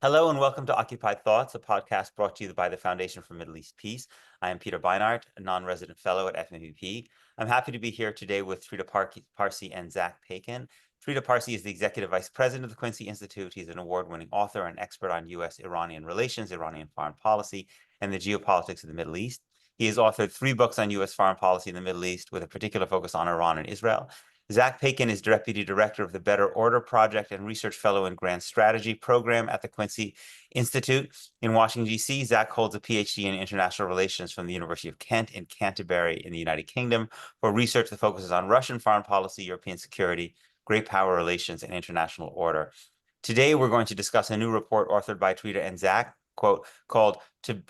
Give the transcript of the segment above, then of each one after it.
Hello and welcome to Occupied Thoughts, a podcast brought to you by the Foundation for Middle East Peace. I am Peter Beinart, a non-resident fellow at FMEP. I'm happy to be here today with Trita Parsi and Zack Paikin. Trita Parsi is the Executive Vice President of the Quincy Institute. He's an award-winning author and expert on U.S.-Iranian relations, Iranian foreign policy, and the geopolitics of the Middle East. He has authored 3 books on U.S. foreign policy in the Middle East with a particular focus on Iran and Israel. Zack Paikin is Deputy Director of the Better Order Project and Research Fellow in Grand Strategy Program at the Quincy Institute in Washington, D.C. Zack holds a PhD in International Relations from the University of Kent in Canterbury in the United Kingdom for research that focuses on Russian foreign policy, European security, great power relations, and international order. Today, we're going to discuss a new report authored by Trita and Zack, quote, called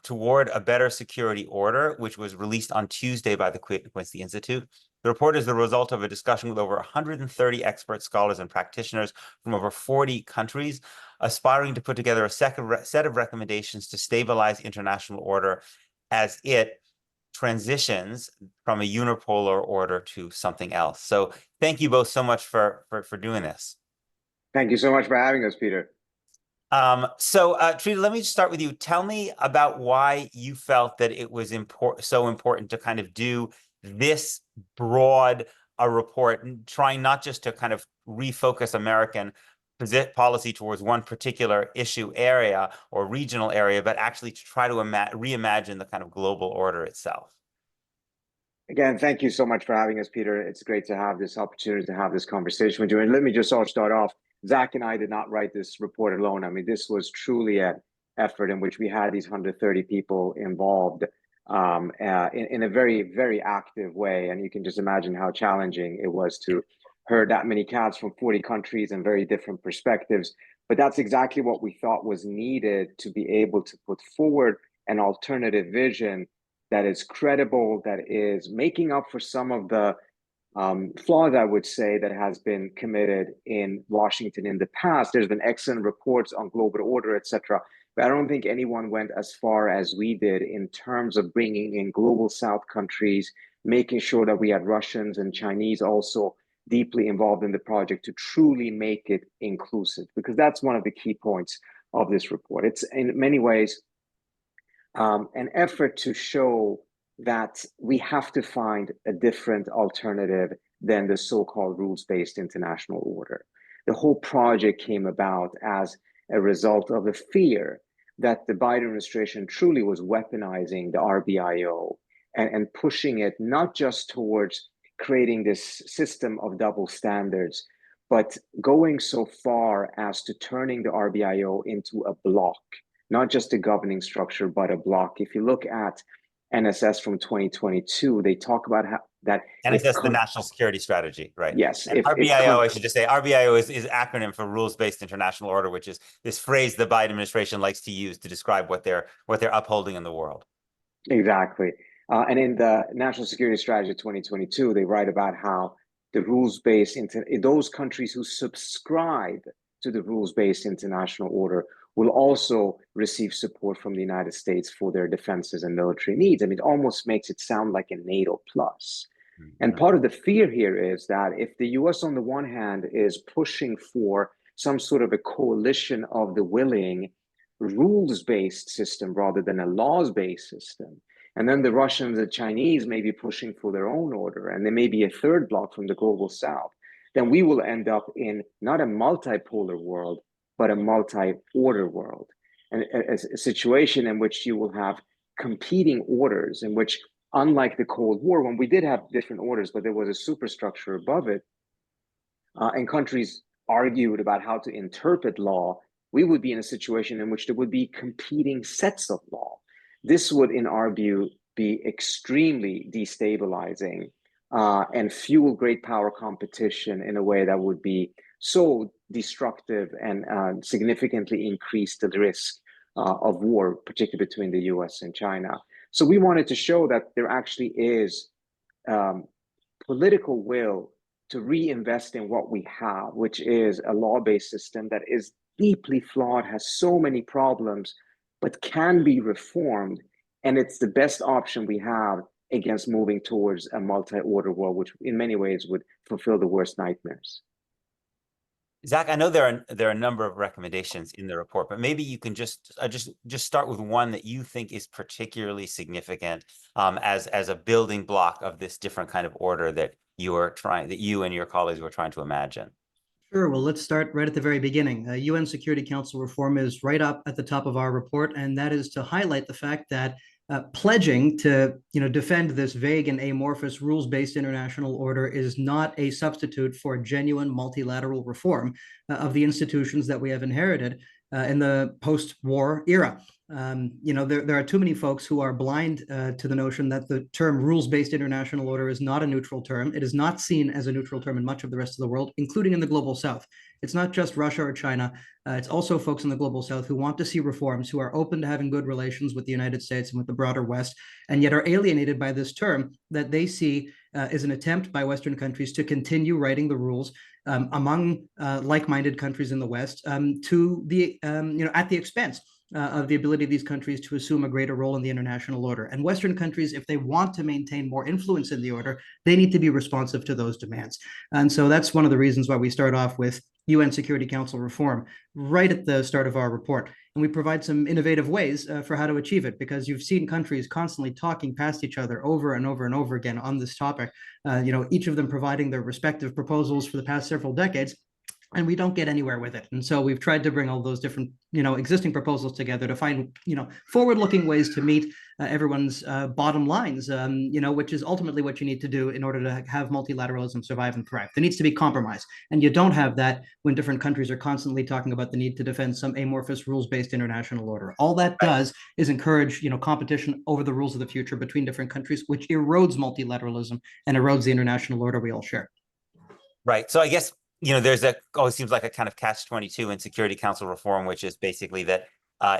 Toward a Better Security Order, which was released on Tuesday by the Quincy Institute. The report is the result of a discussion with over 130 experts, scholars, and practitioners from over 40 countries, aspiring to put together a set of recommendations to stabilize international order as it transitions from a unipolar order to something else. So thank you both so much for doing this. Thank you so much for having us, Peter. Trita, let me just start with you. Tell me about why you felt that it was so important to kind of do this broad a report, trying not just to kind of refocus American policy towards one particular issue area or regional area, but actually to try to reimagine the kind of global order itself. Again, thank you so much for having us, Peter. It's great to have this opportunity to have this conversation with you. And let me just all start off. Zack and I did not write this report alone. I mean, this was truly an effort in which we had these 130 people involved in a very, very active way. And you can just imagine how challenging it was to hear that many cats from 40 countries and very different perspectives. But that's exactly what we thought was needed to be able to put forward an alternative vision that is credible, that is making up for some of the flaws, I would say, that has been committed in Washington in the past. There's been excellent reports on global order, etc. But I don't think anyone went as far as we did in terms of bringing in global South countries, making sure that we had Russians and Chinese also deeply involved in the project to truly make it inclusive, because that's one of the key points of this report. It's in many ways an effort to show that we have to find a different alternative than the so-called rules-based international order. The whole project came about as a result of the fear that the Biden administration truly was weaponizing the RBIO and pushing it not just towards creating this system of double standards, but going so far as to turning the RBIO into a block, not just a governing structure, but a block. If you look at NSS from 2022, they talk about how that NSS, the National Security Strategy, right? Yes. And RBIO, I should just say, RBIO is acronym for Rules-Based International Order, which is this phrase the Biden administration likes to use to describe what they're upholding in the world. Exactly. And in the National Security Strategy 2022, they write about how the rules-based, those countries who subscribe to the rules-based international order will also receive support from the United States for their defenses and military needs. I mean, it almost makes it sound like a NATO plus. Mm-hmm. And part of the fear here is that if the US, on the one hand, is pushing for some sort of a coalition of the willing rules-based system rather than a laws-based system, and then the Russians and Chinese may be pushing for their own order, and there may be a third bloc from the global South, then we will end up in not a multipolar world, but a multi-order world, and a situation in which you will have competing orders, in which, unlike the Cold War, when we did have different orders, but there was a superstructure above it, and countries argued about how to interpret law, we would be in a situation in which there would be competing sets of law. This would, in our view, be extremely destabilizing and fuel great power competition in a way that would be so destructive and significantly increase the risk of war, particularly between the US and China. So we wanted to show that there actually is political will to reinvest in what we have, which is a law-based system that is deeply flawed, has so many problems, but can be reformed. And it's the best option we have against moving towards a multi-order world, which in many ways would fulfill the worst nightmares. Zach, I know there are a number of recommendations in the report, but maybe you can just start with one that you think is particularly significant as a building block of this different kind of order that you and your colleagues were trying to imagine. Sure. Well, let's start right at the very beginning. UN Security Council reform is right up at the top of our report, and that is to highlight the fact that pledging to defend this vague and amorphous rules-based international order is not a substitute for genuine multilateral reform of the institutions that we have inherited in the post-war era. There are too many folks who are blind to the notion that the term rules-based international order is not a neutral term. It is not seen as a neutral term in much of the rest of the world, including in the global south. It's not just Russia or China. It's also folks in the global south who want to see reforms, who are open to having good relations with the United States and with the broader West, and yet are alienated by this term that they see is an attempt by Western countries to continue writing the rules among like-minded countries in the West to the at the expense of the ability of these countries to assume a greater role in the international order. And Western countries, if they want to maintain more influence in the order, they need to be responsive to those demands. And so that's one of the reasons why we start off with UN Security Council reform right at the start of our report. And we provide some innovative ways for how to achieve it, because you've seen countries constantly talking past each other over and over and over again on this topic, each of them providing their respective proposals for the past several decades. And we don't get anywhere with it. And so we've tried to bring all those different, existing proposals together to find, forward-looking ways to meet everyone's bottom lines, which is ultimately what you need to do in order to have multilateralism survive and thrive. There needs to be compromise. And you don't have that when different countries are constantly talking about the need to defend some amorphous rules-based international order. All that does is encourage, competition over the rules of the future between different countries, which erodes multilateralism and erodes the international order we all share. Right. So I guess there's always seems like a kind of catch-22 in Security Council reform, which is basically that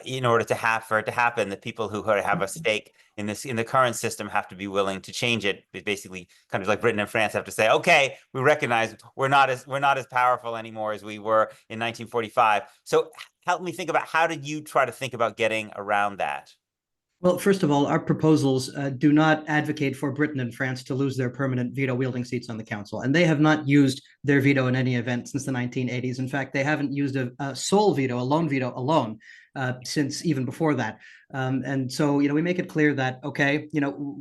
in order for it to happen, the people who have a stake in the current system have to be willing to change it. Basically, kind of like Britain and France have to say, okay, we recognize we're not as powerful anymore as we were in 1945. So help me think about, how did you try to think about getting around that? Well, first of all, our proposals do not advocate for Britain and France to lose their permanent veto-wielding seats on the council, and they have not used their veto in any event since the 1980s. In fact, they haven't used a sole veto, a lone veto alone, since even before that. And so, we make it clear that, okay,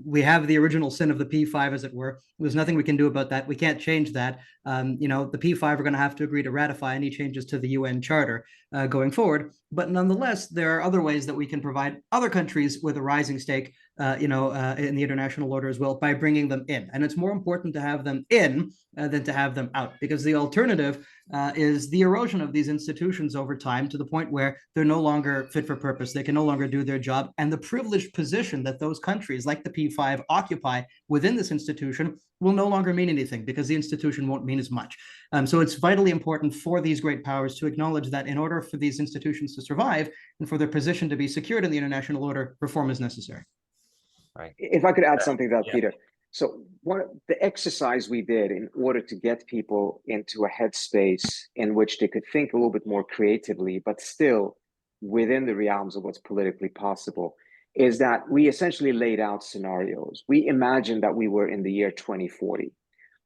we have the original sin of the P5, as it were. There's nothing we can do about that. We can't change that. The P5 are going to have to agree to ratify any changes to the UN Charter going forward. But nonetheless, there are other ways that we can provide other countries with a rising stake, in the international order as well, by bringing them in. And it's more important to have them in than to have them out, because the alternative is the erosion of these institutions over time to the point where they're no longer fit for purpose. They can no longer do their job. And the privileged position that those countries like the P5 occupy within this institution will no longer mean anything, because the institution won't mean as much. So it's vitally important for these great powers to acknowledge that in order for these institutions to survive and for their position to be secured in the international order, reform is necessary. Right. If I could add something to that, yeah. Peter. So the exercise we did in order to get people into a headspace in which they could think a little bit more creatively, but still within the realms of what's politically possible, is that we essentially laid out scenarios. We imagined that we were in the year 2040.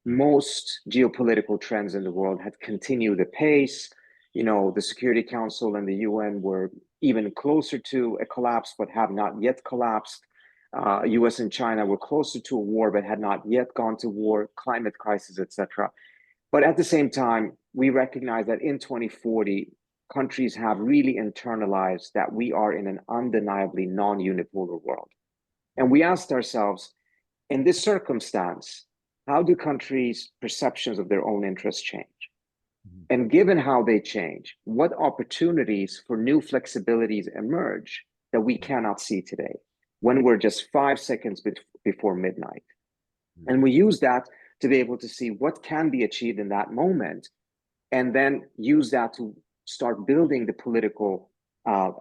Most geopolitical trends in the world had continued the pace. The Security Council and the UN were even closer to a collapse, but have not yet collapsed. US and China were closer to a war, but had not yet gone to war, climate crisis, etc. But at the same time, we recognize that in 2040, countries have really internalized that we are in an undeniably non-unipolar world. And we asked ourselves, in this circumstance, how do countries' perceptions of their own interests change? And given how they change, what opportunities for new flexibilities emerge that we cannot see today, when we're just 5 seconds before midnight? And we use that to be able to see what can be achieved in that moment, and then use that to start building the political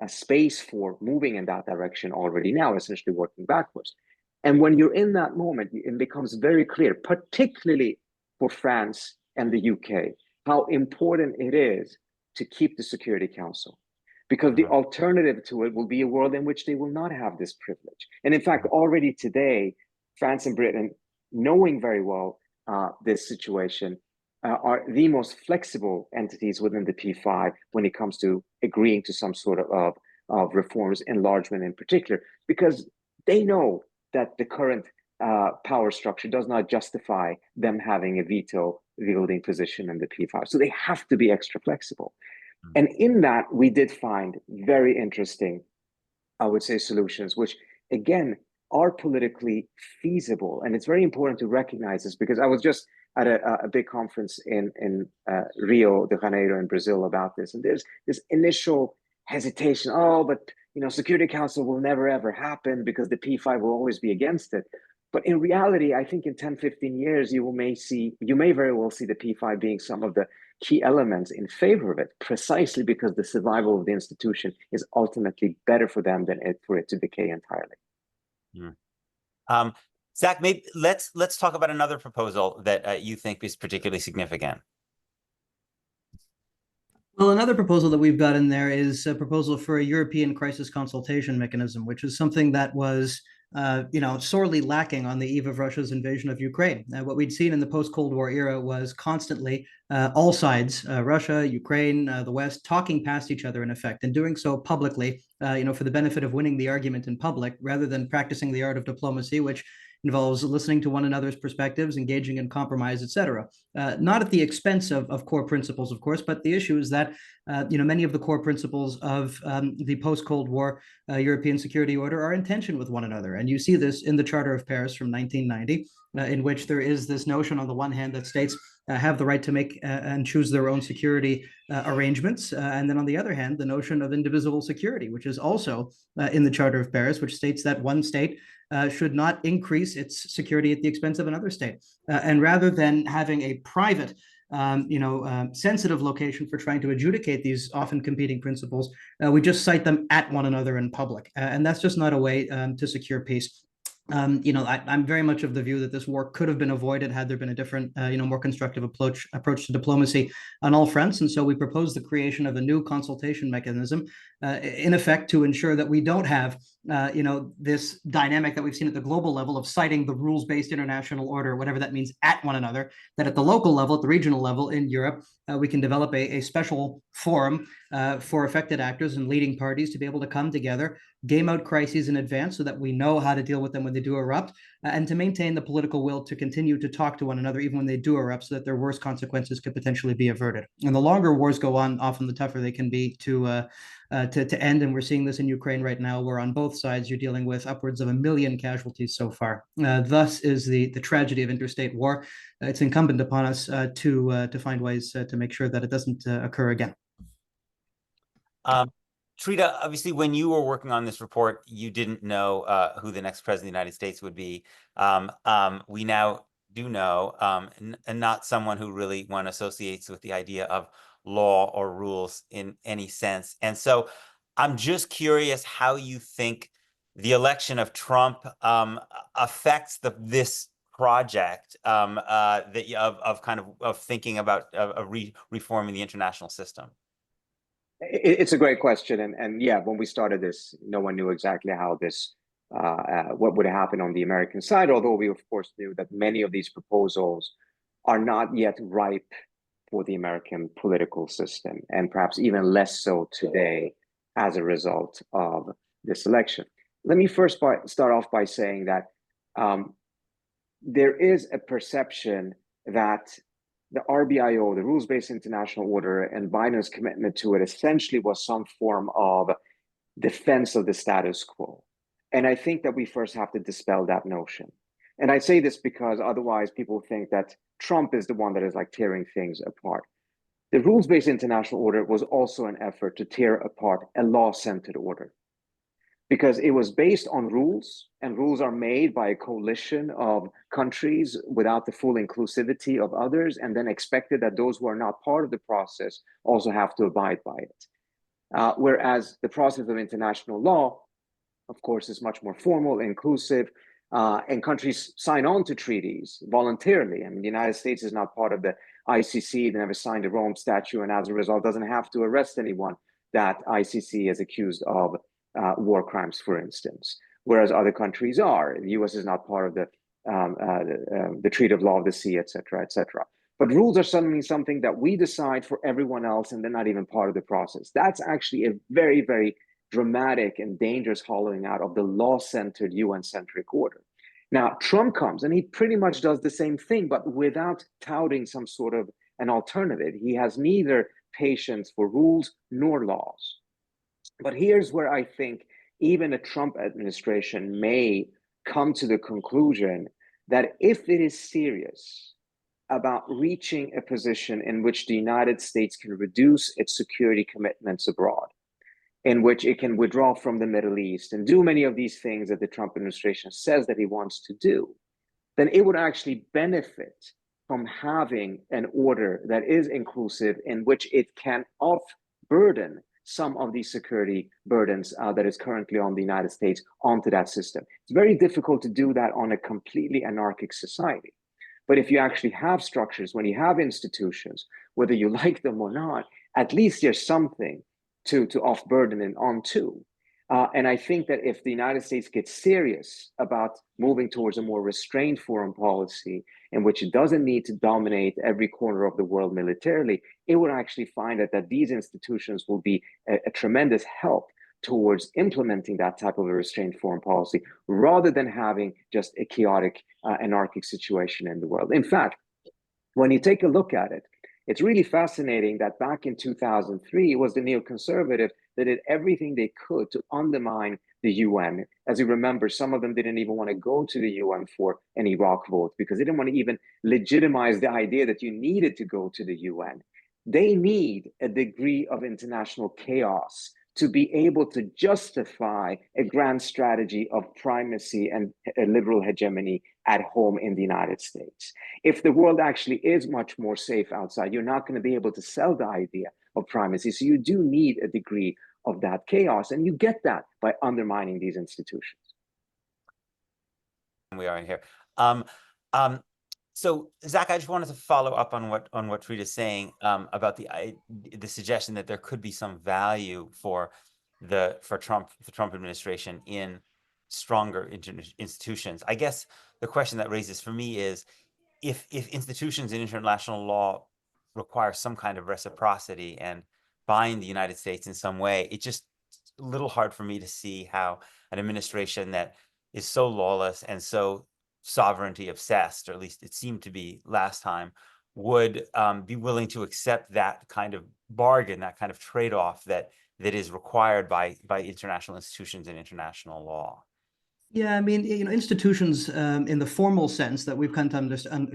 space for moving in that direction already now, essentially working backwards. And when you're in that moment, it becomes very clear, particularly for France and the UK, how important it is to keep the Security Council. Because the alternative to it will be a world in which they will not have this privilege. And in fact, already today, France and Britain, knowing very well this situation, are the most flexible entities within the P5 when it comes to agreeing to some sort of reforms, enlargement in particular, because they know that the current power structure does not justify them having a veto wielding position in the P5. So they have to be extra flexible. And in that, we did find very interesting, I would say, solutions, which again are politically feasible. And it's very important to recognize this, because I was just at a big conference in Rio de Janeiro in Brazil about this. And there's this initial hesitation. Oh, but Security Council will never ever happen because the P5 will always be against it. But in reality, I think in 10, 15 years, you may very well see the P5 being some of the key elements in favor of it, precisely because the survival of the institution is ultimately better for them than for it to decay entirely. Zack, maybe let's talk about another proposal that you think is particularly significant. Well, another proposal that we've got in there is a proposal for a European crisis consultation mechanism, which is something that was sorely lacking on the eve of Russia's invasion of Ukraine. What we'd seen in the post-Cold War era was constantly all sides, Russia, Ukraine, the West, talking past each other in effect, and doing so publicly, for the benefit of winning the argument in public, rather than practicing the art of diplomacy, which involves listening to one another's perspectives, engaging in compromise, etc. Not at the expense of core principles, of course, but the issue is that many of the core principles of the post-Cold War European security order are in tension with one another. And you see this in the Charter of Paris from 1990, in which there is this notion on the one hand that states have the right to make and choose their own security arrangements. And then on the other hand, the notion of indivisible security, which is also in the Charter of Paris, which states that one state should not increase its security at the expense of another state. And rather than having a private, sensitive location for trying to adjudicate these often competing principles, we just cite them at one another in public. And that's just not a way to secure peace. I'm very much of the view that this war could have been avoided had there been a different, more constructive approach to diplomacy on all fronts. And so we propose the creation of a new consultation mechanism, in effect, to ensure that we don't have, this dynamic that we've seen at the global level of citing the rules-based international order, whatever that means, at one another. That at the local level, at the regional level in Europe, we can develop a special forum for affected actors and leading parties to be able to come together, game out crises in advance so that we know how to deal with them when they do erupt, and to maintain the political will to continue to talk to one another even when they do erupt, so that their worst consequences could potentially be averted. And the longer wars go on, often the tougher they can be to end. And we're seeing this in Ukraine right now, where on both sides you're dealing with upwards of 1 million casualties so far. Thus is the tragedy of interstate war. It's incumbent upon us to find ways to make sure that it doesn't occur again. Trita, obviously, when you were working on this report, you didn't know who the next president of the United States would be. We now do know, and not someone who really one associates with the idea of law or rules in any sense. And so I'm just curious how you think the election of Trump affects this project of thinking about reforming the international system. It's a great question, and yeah, when we started this, no one knew exactly how this what would happen on the American side. Although we of course knew that many of these proposals are not yet ripe for the American political system, and perhaps even less so today as a result of this election. Let me first start off by saying that there is a perception that the RBIO, the rules-based international order, and Biden's commitment to it essentially was some form of defense of the status quo. And I think that we first have to dispel that notion. And I say this because otherwise people think that Trump is the one that is like tearing things apart. The rules-based international order was also an effort to tear apart a law-centered order, because it was based on rules, and rules are made by a coalition of countries without the full inclusivity of others, and then expected that those who are not part of the process also have to abide by it. Whereas the process of international law, of course, is much more formal, inclusive, and countries sign on to treaties voluntarily. I mean, the United States is not part of the ICC, they never signed the Rome Statute, and as a result doesn't have to arrest anyone that ICC is accused of war crimes, for instance, whereas other countries are. The U.S. is not part of the Treaty of Law of the Sea, et cetera, et cetera. But rules are suddenly something that we decide for everyone else, and they're not even part of the process. That's actually a very, very dramatic and dangerous hollowing out of the law-centered, UN-centric order. Now, Trump comes and he pretty much does the same thing, but without touting some sort of an alternative. He has neither patience for rules nor laws. But here's where I think even a Trump administration may come to the conclusion that if it is serious about reaching a position in which the United States can reduce its security commitments abroad, in which it can withdraw from the Middle East and do many of these things that the Trump administration says that he wants to do, then it would actually benefit from having an order that is inclusive, in which it can off-burden some of these security burdens that is currently on the United States onto that system. It's very difficult to do that on a completely anarchic society. But if you actually have structures, when you have institutions, whether you like them or not, at least there's something to off-burden and onto. And I think that if the United States gets serious about moving towards a more restrained foreign policy, in which it doesn't need to dominate every corner of the world militarily, it would actually find that these institutions will be a tremendous help towards implementing that type of a restrained foreign policy, rather than having just a chaotic, anarchic situation in the world. In fact, when you take a look at it, it's really fascinating that back in 2003, it was the neoconservatives that did everything they could to undermine the UN. As you remember, some of them didn't even want to go to the UN for an Iraq vote because they didn't want to even legitimize the idea that you needed to go to the UN. They need a degree of international chaos to be able to justify a grand strategy of primacy and a liberal hegemony at home in the United States. If the world actually is much more safe outside, you're not going to be able to sell the idea of primacy. So you do need a degree of that chaos, and you get that by undermining these institutions. We are in here. So Zach, I just wanted to follow up on what Trita's saying about the suggestion that there could be some value for the Trump administration in stronger institutions. I guess the question that raises for me is if institutions in international law require some kind of reciprocity and bind the United States in some way, it's just a little hard for me to see how an administration that is so lawless and so sovereignty obsessed, or at least it seemed to be last time, would be willing to accept that kind of bargain, that kind of trade-off that is required by international institutions and international law. Yeah, I mean, institutions in the formal sense that we've come to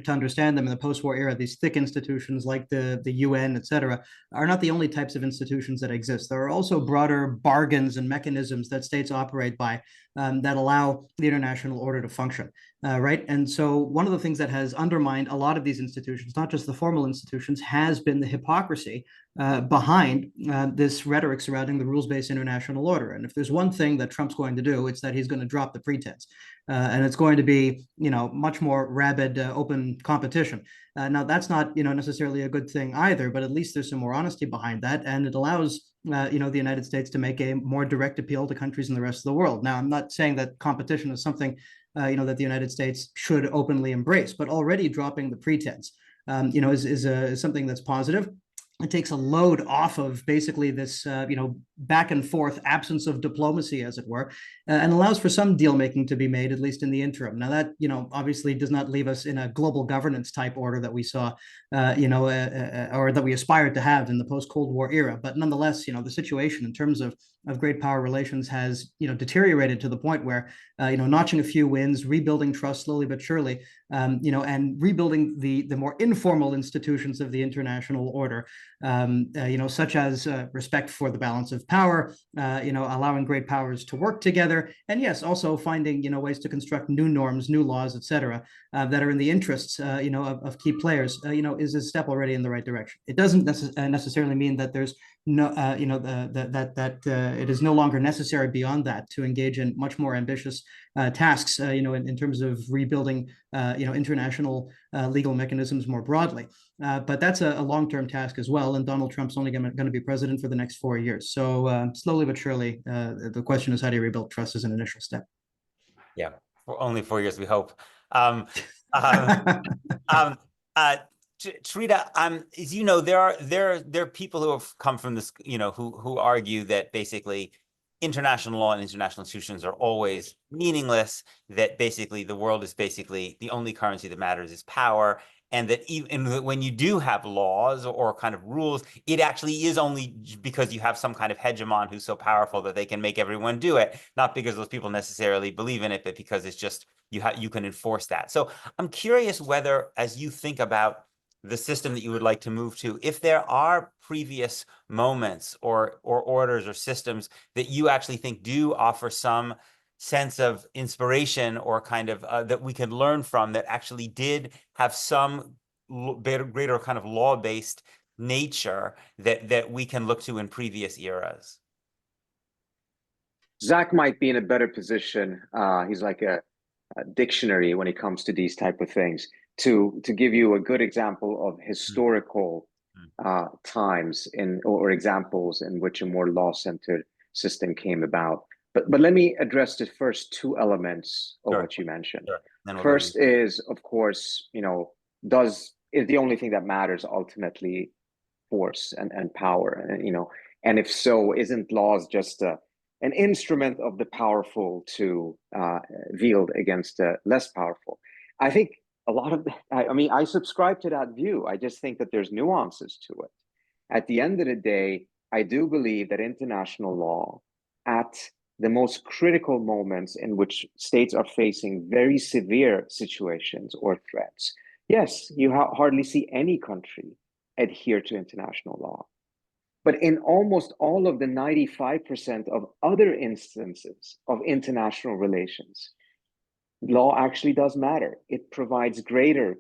understand them in the post-war era, these thick institutions like the UN, et cetera, are not the only types of institutions that exist. There are also broader bargains and mechanisms that states operate by that allow the international order to function, right? And so one of the things that has undermined a lot of these institutions, not just the formal institutions, has been the hypocrisy behind this rhetoric surrounding the rules-based international order. And if there's one thing that Trump's going to do, it's that he's going to drop the pretense. And it's going to be, much more rabid, open competition. Now, that's not, necessarily a good thing either, but at least there's some more honesty behind that. And it allows, the United States to make a more direct appeal to countries in the rest of the world. Now, I'm not saying that competition is something, that the United States should openly embrace, but already dropping the pretense, is something that's positive. It takes a load off of basically this, back and forth absence of diplomacy, as it were, and allows for some deal making to be made, at least in the interim. Now that, obviously does not leave us in a global governance type order that we saw, or that we aspired to have in the post-Cold War era. But nonetheless, the situation in terms of great power relations has, deteriorated to the point where, notching a few wins, rebuilding trust slowly but surely, and rebuilding the more informal institutions of the international order, such as respect for the balance of power, allowing great powers to work together, and yes, also finding ways to construct new norms, new laws, etc., that are in the interests of key players, is a step already in the right direction. It doesn't necessarily mean that there's no, that it is no longer necessary beyond that to engage in much more ambitious tasks, in terms of rebuilding, international legal mechanisms more broadly. But that's a long-term task as well. And Donald Trump's only going to be president for the next 4 years. So slowly but surely, the question is, how do you rebuild trust as an initial step? Yeah, for only 4 years, we hope. Trita, as you know, there are people who have come from this, who argue that basically international law and international institutions are always meaningless, that basically the world is basically the only currency that matters is power, and that even when you do have laws or kind of rules, it actually is only because you have some kind of hegemon who's so powerful that they can make everyone do it, not because those people necessarily believe in it, but because it's just you can enforce that. So I'm curious whether, as you think about the system that you would like to move to, if there are previous moments or orders or systems that you actually think do offer some sense of inspiration or kind of that we can learn from, that actually did have some greater kind of law-based nature that we can look to in previous eras. Zack might be in a better position. He's like a dictionary when it comes to these type of things, to give you a good example of historical times or examples in which a more law-centered system came about. But let me address the first two elements of what you mentioned. Sure. First is, of course, is the only thing that matters ultimately force and power, and if so, isn't laws just an instrument of the powerful to wield against the less powerful? I think a lot of I subscribe to that view. I just think that there's nuances to it. At the end of the day, I do believe that international law, at the most critical moments in which states are facing very severe situations or threats, yes, you hardly see any country adhere to international law. But in almost all of the 95% of other instances of international relations, law actually does matter. It provides greater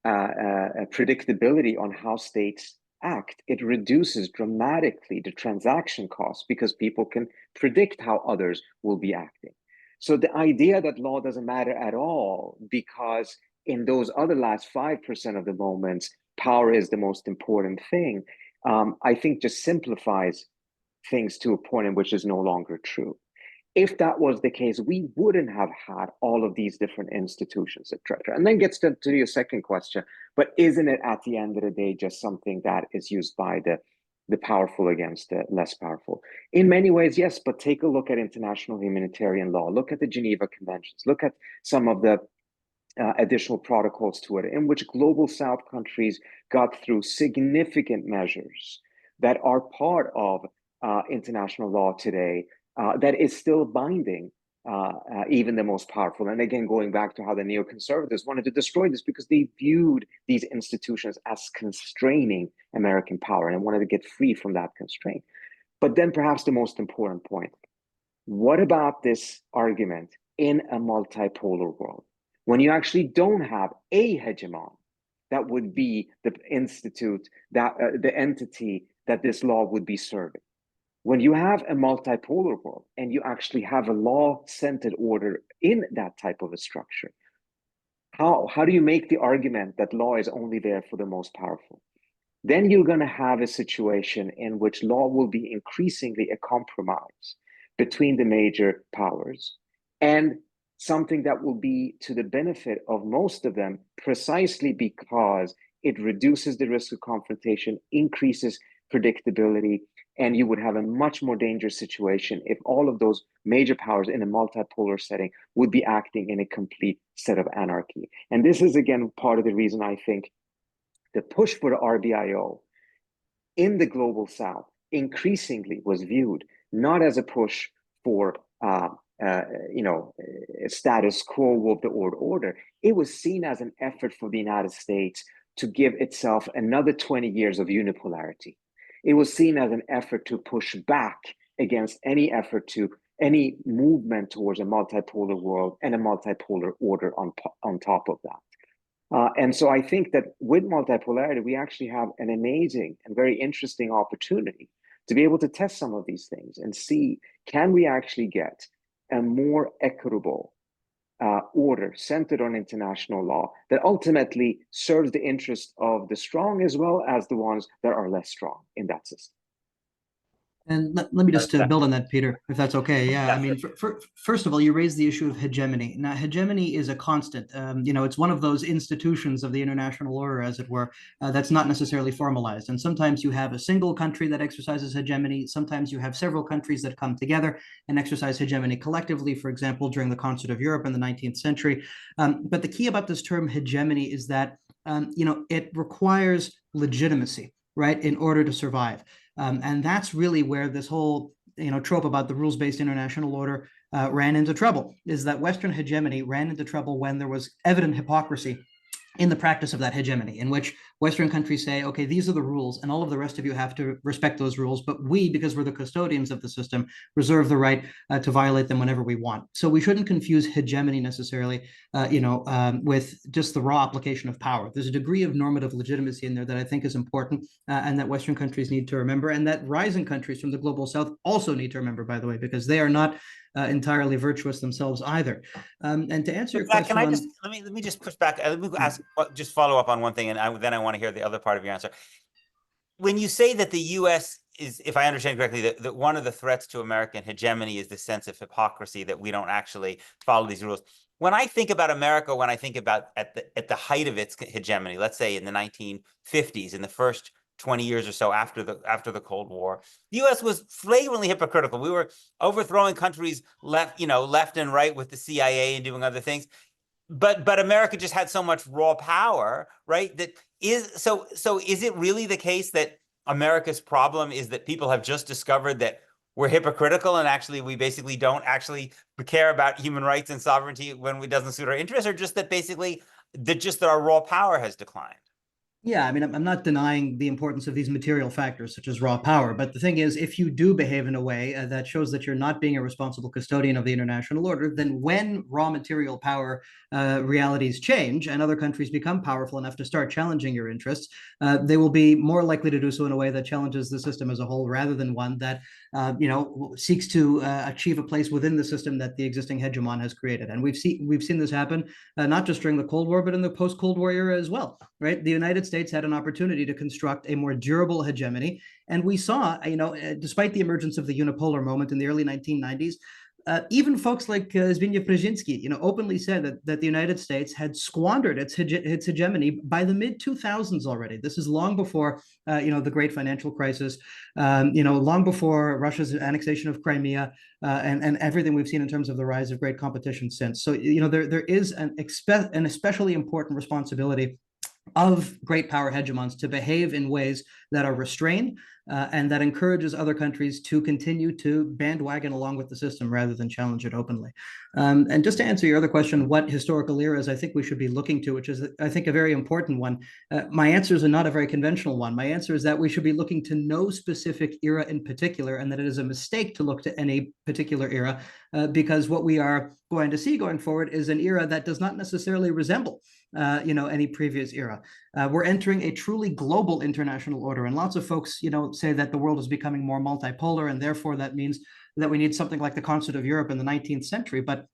predictability on how states act. It reduces dramatically the transaction costs because people can predict how others will be acting. So the idea that law doesn't matter at all because in those other last 5% of the moments, power is the most important thing, I think just simplifies things to a point in which is no longer true. If that was the case, we wouldn't have had all of these different institutions, etc. And then gets to your second question, but isn't it at the end of the day just something that is used by the powerful against the less powerful? In many ways, yes, but take a look at international humanitarian law, look at the Geneva Conventions, look at some of the additional protocols to it, in which global South countries got through significant measures that are part of international law today, that is still binding even the most powerful. And again, going back to how the neoconservatives wanted to destroy this because they viewed these institutions as constraining American power and wanted to get free from that constraint. But then perhaps the most important point, what about this argument in a multipolar world? When you actually don't have a hegemon that would be the institute, that the entity that this law would be serving. When you have a multipolar world and you actually have a law-centered order in that type of a structure, how do you make the argument that law is only there for the most powerful? Then you're going to have a situation in which law will be increasingly a compromise between the major powers, and something that will be to the benefit of most of them, precisely because it reduces the risk of confrontation, increases predictability, and you would have a much more dangerous situation if all of those major powers in a multipolar setting would be acting in a complete set of anarchy. And this is, again, part of the reason I think the push for the RBIO in the global South increasingly was viewed not as a push for a status quo of the old order. It was seen as an effort for the United States to give itself another 20 years of unipolarity. It was seen as an effort to push back against any any movement towards a multipolar world and a multipolar order on top of that. And so I think that with multipolarity, we actually have an amazing and very interesting opportunity to be able to test some of these things and see, can we actually get a more equitable order centered on international law that ultimately serves the interest of the strong as well as the ones that are less strong in that system. And let me just build on that, Peter, if that's okay. Yeah, I mean, first of all, you raised the issue of hegemony. Now, hegemony is a constant. It's one of those institutions of the international order, as it were, that's not necessarily formalized. And sometimes you have a single country that exercises hegemony. Sometimes you have several countries that come together and exercise hegemony collectively, for example, during the Concert of Europe in the 19th century. But the key about this term hegemony is that, it requires legitimacy, right, in order to survive. And that's really where this whole trope about the rules-based international order ran into trouble, is that Western hegemony ran into trouble when there was evident hypocrisy in the practice of that hegemony, in which Western countries say, okay, these are the rules, and all of the rest of you have to respect those rules, but we, because we're the custodians of the system, reserve the right to violate them whenever we want. So we shouldn't confuse hegemony necessarily, with just the raw application of power. There's a degree of normative legitimacy in there that I think is important, and that Western countries need to remember, and that rising countries from the global South also need to remember, by the way, because they are not entirely virtuous themselves either. And to answer your question, can I just let me just push back. Let me ask, just follow up on one thing, and then I want to hear the other part of your answer. When you say that the U.S. is, if I understand correctly, that one of the threats to American hegemony is the sense of hypocrisy, that we don't actually follow these rules. When I think about America, when I think about at the height of its hegemony, let's say in the 1950s, in the first 20 years or so after the Cold War, the U.S. was flagrantly hypocritical. We were overthrowing countries left and right with the CIA and doing other things. But America just had so much raw power, right? Is it really the case that America's problem is that people have just discovered that we're hypocritical and actually we basically don't actually care about human rights and sovereignty when it doesn't suit our interests, or just that basically that our raw power has declined? Yeah, I mean, I'm not denying the importance of these material factors, such as raw power. But the thing is, if you do behave in a way that shows that you're not being a responsible custodian of the international order, then when raw material power realities change and other countries become powerful enough to start challenging your interests, they will be more likely to do so in a way that challenges the system as a whole, rather than one that seeks to achieve a place within the system that the existing hegemon has created. And we've seen this happen not just during the Cold War, but in the post-Cold War era as well. Right, the United States had an opportunity to construct a more durable hegemony, and we saw, despite the emergence of the unipolar moment in the early 1990s. Even folks like Zbigniew Brzezinski, openly said that the United States had squandered its hegemony by the mid-2000s already. This is long before, the great financial crisis, long before Russia's annexation of Crimea, and everything we've seen in terms of the rise of great competition since. So, there is an especially important responsibility of great power hegemons to behave in ways that are restrained and that encourages other countries to continue to bandwagon along with the system rather than challenge it openly. And just to answer your other question, what historical eras I think we should be looking to, which is, I think, a very important one. My answer is not a very conventional one. My answer is that we should be looking to no specific era in particular, and that it is a mistake to look to any particular era, because what we are going to see going forward is an era that does not necessarily resemble any previous era. We're entering a truly global international order, and lots of folks, say that the world is becoming more multipolar, and therefore that means that we need something like the Concert of Europe in the 19th century. But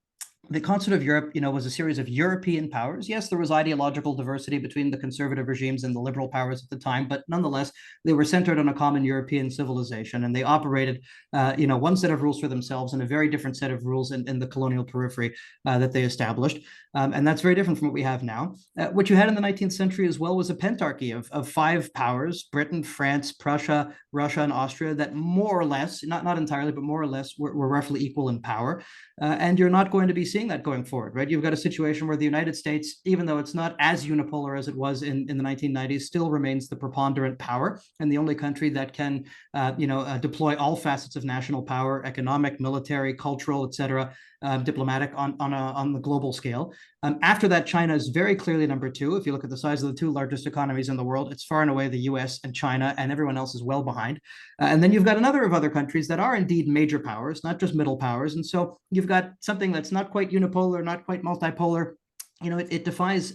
the Concert of Europe, was a series of European powers. Yes, there was ideological diversity between the conservative regimes and the liberal powers at the time, but nonetheless, they were centered on a common European civilization, and they operated, one set of rules for themselves and a very different set of rules in the colonial periphery that they established. And that's very different from what we have now. What you had in the 19th century as well was a pentarchy of five powers: Britain, France, Prussia, Russia, and Austria, that more or less, not entirely, but more or less were roughly equal in power. And you're not going to be seeing that going forward, right? You've got a situation where the United States, even though it's not as unipolar as it was in the 1990s, still remains the preponderant power and the only country that can, deploy all facets of national power: economic, military, cultural, etc., diplomatic on the global scale. After that, China is very clearly number two. If you look at the size of the two largest economies in the world, it's far and away the US and China, and everyone else is well behind. And then you've got another of other countries that are indeed major powers, not just middle powers. And so you've got something that's not quite unipolar, not quite multipolar. It defies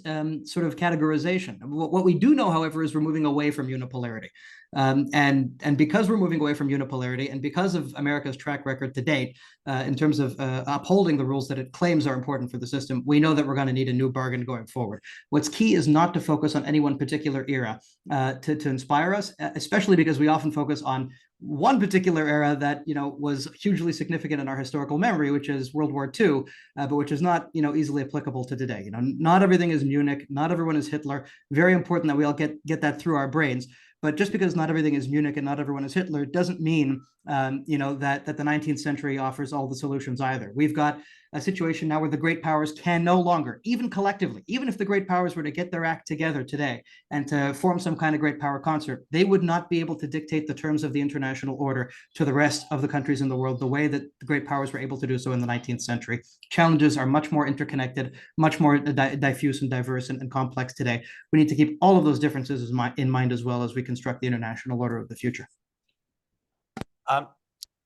sort of categorization. What we do know, however, is we're moving away from unipolarity. And because we're moving away from unipolarity, and because of America's track record to date in terms of upholding the rules that it claims are important for the system, we know that we're going to need a new bargain going forward. What's key is not to focus on any one particular era to inspire us, especially because we often focus on one particular era that was hugely significant in our historical memory, which is World War II, but which is not easily applicable to today. Not everything is Munich, not everyone is Hitler. Very important that we all get that through our brains. But just because not everything is Munich and not everyone is Hitler doesn't mean, that the 19th century offers all the solutions either. We've got a situation now where the great powers can no longer, even collectively, even if the great powers were to get their act together today and to form some kind of great power concert, they would not be able to dictate the terms of the international order to the rest of the countries in the world the way that the great powers were able to do so in the 19th century. Challenges are much more interconnected, much more diffuse and diverse and complex today. We need to keep all of those differences in mind as well as we construct the international order of the future.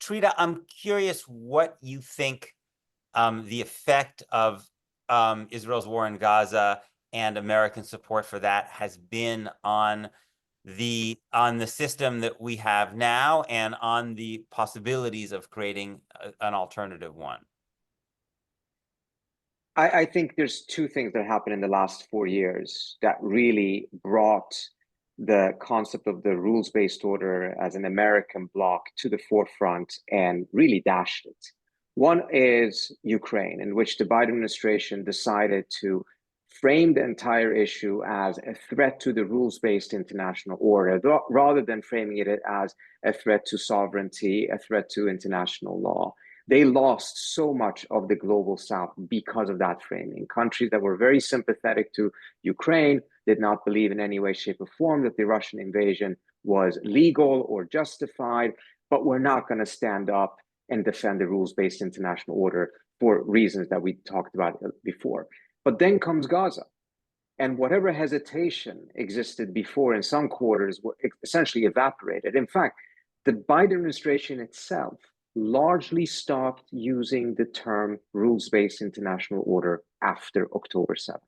Trita, I'm curious what you think the effect of Israel's war in Gaza and American support for that has been on the system that we have now and on the possibilities of creating an alternative one. I think there's two things that happened in the last 4 years that really brought the concept of the rules-based order as an American bloc to the forefront and really dashed it. One is Ukraine, in which the Biden administration decided to frame the entire issue as a threat to the rules-based international order, rather than framing it as a threat to sovereignty, a threat to international law. They lost so much of the global South because of that framing. Countries that were very sympathetic to Ukraine did not believe in any way, shape, or form that the Russian invasion was legal or justified, but we're not going to stand up and defend the rules-based international order for reasons that we talked about before. But then comes Gaza. And whatever hesitation existed before in some quarters were essentially evaporated. In fact, the Biden administration itself largely stopped using the term rules-based international order after October 7th.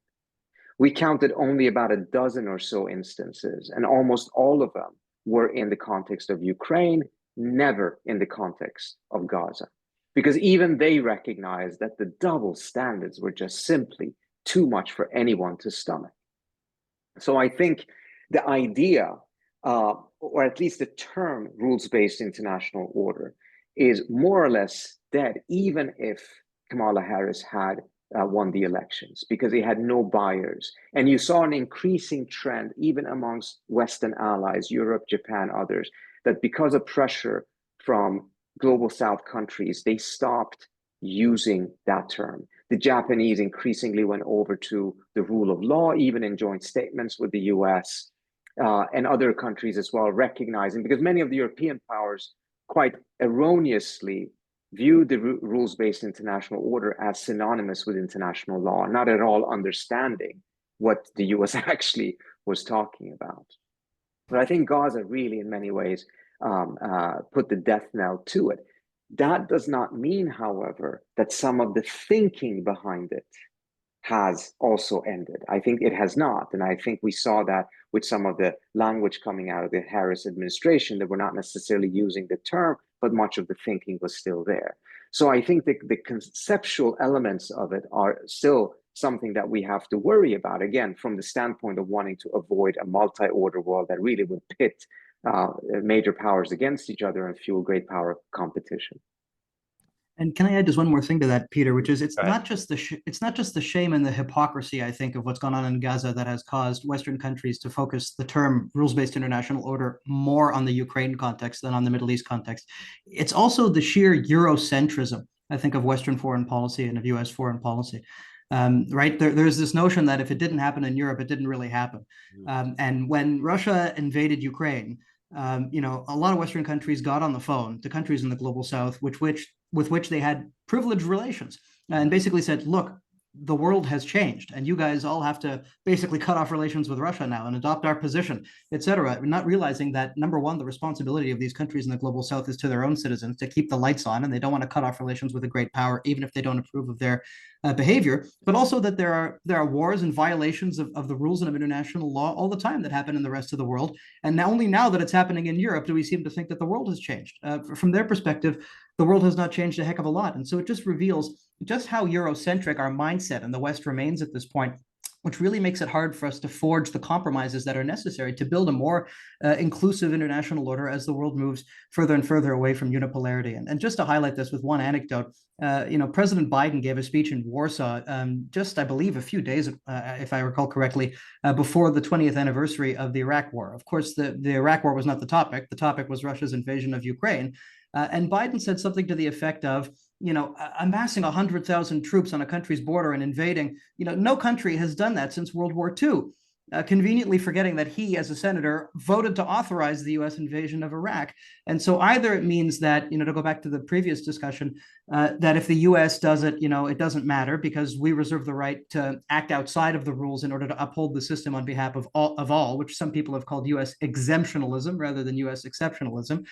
We counted only about a dozen or so instances, and almost all of them were in the context of Ukraine, never in the context of Gaza, because even they recognized that the double standards were just simply too much for anyone to stomach. So I think the idea, or at least the term rules-based international order, is more or less dead, even if Kamala Harris had won the elections, because he had no buyers. And you saw an increasing trend, even amongst Western allies, Europe, Japan, others, that because of pressure from global South countries, they stopped using that term. The Japanese increasingly went over to the rule of law, even in joint statements with the US and other countries as well, recognizing, because many of the European powers quite erroneously viewed the rules-based international order as synonymous with international law, not at all understanding what the US actually was talking about. But I think Gaza really, in many ways, put the death knell to it. That does not mean, however, that some of the thinking behind it has also ended. I think it has not. And I think we saw that with some of the language coming out of the Harris administration, that we're not necessarily using the term, but much of the thinking was still there. So I think the conceptual elements of it are still something that we have to worry about, again, from the standpoint of wanting to avoid a multi-order world that really would pit major powers against each other and fuel great power competition. And can I add just one more thing to that, Peter, which is it's not just the shame and the hypocrisy, I think, of what's gone on in Gaza that has caused Western countries to focus the term rules-based international order more on the Ukraine context than on the Middle East context. It's also the sheer Eurocentrism, I think, of Western foreign policy and of US foreign policy. Right? There's this notion that if it didn't happen in Europe, it didn't really happen. And when Russia invaded Ukraine, a lot of Western countries got on the phone to countries in the global South, with which they had privileged relations, and basically said, look, the world has changed, and you guys all have to basically cut off relations with Russia now and adopt our position, etc. Not realizing that, number one, the responsibility of these countries in the global south is to their own citizens to keep the lights on, and they don't want to cut off relations with a great power, even if they don't approve of their behavior, but also that there are wars and violations of the rules and of international law all the time that happen in the rest of the world. And only now that it's happening in Europe do we seem to think that the world has changed. From their perspective, the world has not changed a heck of a lot. And so it just reveals just how Eurocentric our mindset in the West remains at this point, which really makes it hard for us to forge the compromises that are necessary to build a more inclusive international order as the world moves further and further away from unipolarity. And just to highlight this with one anecdote, President Biden gave a speech in Warsaw just, I believe, a few days, if I recall correctly, before the 20th anniversary of the Iraq War. Of course, the Iraq War was not the topic. The topic was Russia's invasion of Ukraine. And Biden said something to the effect of, amassing 100,000 troops on a country's border and invading, no country has done that since World War II. Conveniently forgetting that he, as a senator, voted to authorize the U.S. invasion of Iraq. And so either it means that, to go back to the previous discussion, that if the U.S. does it, it doesn't matter because we reserve the right to act outside of the rules in order to uphold the system on behalf of all, which some people have called U.S. exemptionalism rather than U.S. exceptionalism.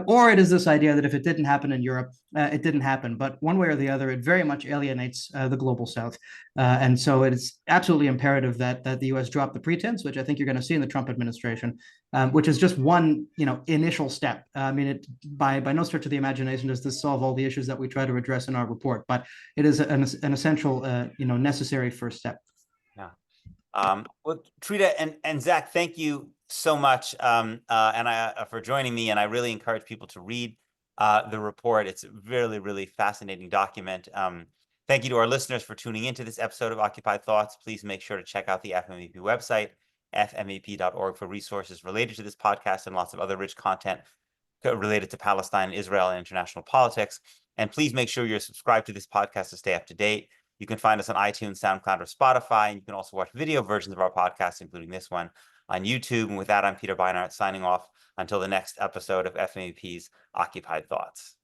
Or it is this idea that if it didn't happen in Europe, it didn't happen. But one way or the other, it very much alienates the global South. And so it's absolutely imperative that the U.S. drop the pretense, which I think you're going to see in the Trump administration, which is just one, initial step. I mean, by no stretch of the imagination does this solve all the issues that we try to address in our report, but it is an essential, necessary first step. Yeah. Well, Trita and Zack, thank you so much for joining me. And I really encourage people to read the report. It's a really, really fascinating document. Thank you to our listeners for tuning into this episode of Occupied Thoughts. Please make sure to check out the FMEP website, fmep.org, for resources related to this podcast and lots of other rich content related to Palestine, Israel, and international politics. And please make sure you're subscribed to this podcast to stay up to date. You can find us on iTunes, SoundCloud, or Spotify. And you can also watch video versions of our podcast, including this one, on YouTube. And with that, I'm Peter Beinart signing off until the next episode of FMEP's Occupied Thoughts.